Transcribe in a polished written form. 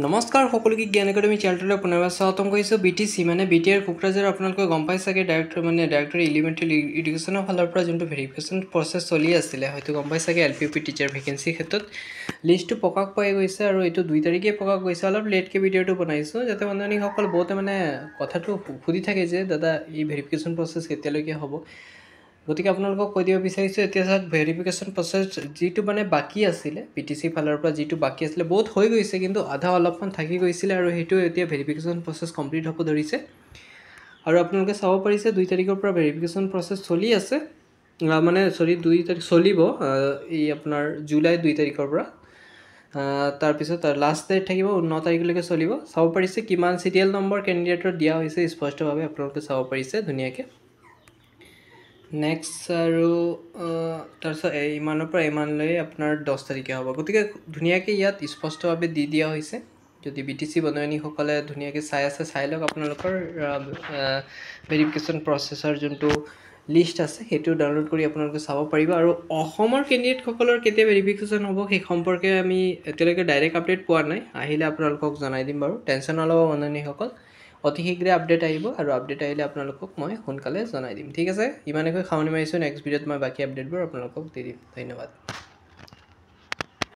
নমস্কাৰ সকলোকে জ্ঞান একাডেমি চেনেলটোলৈ পুনৰবাৰ স্বাগতম কৰিছোঁ। BTC মানে BTR কোকৰাঝাৰ আপোনালোকে গম পাই চাগে ডাইৰেক্টৰ এলিমেণ্টেৰী এডুকেশ্যনৰ ফালৰ পৰা যোনটো ভেৰিফিকেশ্যন প্ৰচেছ চলি আছিলে হয়তো গম পাই চাগে LPUP টিচাৰ ভেকেঞ্চিৰ ক্ষেত্ৰত লিষ্টটো প্ৰকাশ পাই গৈছে আৰু এইটো 2 তাৰিখে প্ৰকাশ গৈছে। অলপ লেটকৈ ভিডিঅ'টো বনাইছোঁ যাতে বন্ধুসকল বহুতে মানে কথাটো সুধি থাকে যে দাদা এই ভেৰিফিকেশ্যন প্ৰচেছ কেতিয়ালৈকে হ'ব। গতিকে আপোনালোকক কৈ দিব বিচাৰিছোঁ এতিয়া চাওক ভেৰিফিকেশ্যন প্ৰচেছ যিটো মানে বাকী আছিলে BTC ফালৰ পৰা যিটো বাকী আছিলে বহুত হৈ গৈছে কিন্তু আধা অলপমান থাকি গৈছিলে আৰু সেইটো এতিয়া ভেৰিফিকেশ্যন প্ৰচেছ কমপ্লিট হ'ব ধৰিছে আৰু আপোনালোকে চাব পাৰিছে 2 তাৰিখৰ পৰা ভেৰিফিকেশ্যন প্ৰচেছ চলি আছে মানে 2 তাৰিখ চলিব এই আপোনাৰ জুলাই 2 তাৰিখৰ পৰা তাৰপিছত লাষ্ট ডেট থাকিব 9 তাৰিখলৈকে চলিব। চাব পাৰিছে কিমান চিৰিয়েল নম্বৰ কেণ্ডিডেটৰ দিয়া হৈছে স্পষ্টভাৱে আপোনালোকে চাব পাৰিছে ধুনীয়াকৈ। নেক্সট আৰু তাৰপিছত ইমানৰ পৰা ইমানলৈ আপোনাৰ 10 তাৰিখে হ'ব। গতিকে ধুনীয়াকৈ ইয়াত স্পষ্টভাৱে দি দিয়া হৈছে। যদি BTC বনয়নীসকলে ধুনীয়াকৈ চাই আছে চাই লওক আপোনালোকৰ ভেৰিফিকেশ্যন প্ৰচেছৰ যোনটো লিষ্ট আছে সেইটো ডাউনলোড কৰি আপোনালোকে চাব পাৰিব। আৰু অসমৰ কেণ্ডিডেটসকলৰ কেতিয়া ভেৰিফিকেশ্যন হ'ব সেই সম্পৰ্কে আমি এতিয়ালৈকে ডাইৰেক্ট আপডেট পোৱা নাই, আহিলে আপোনালোকক জনাই দিম বাৰু, টেনশ্যন নল'ব বন্ধুসকল। অতি শীঘ্ৰে আপডেট আহিব আৰু আপডেট আহিলে আপোনালোকক মই সোনকালে জনাই দিম। ঠিক আছে, ইমানেকৈ সামৰণি মাৰিছোঁ। নেক্সট ভিডিঅ'ত মই বাকী আপডেটবোৰ আপোনালোকক দি দিম। ধন্যবাদ।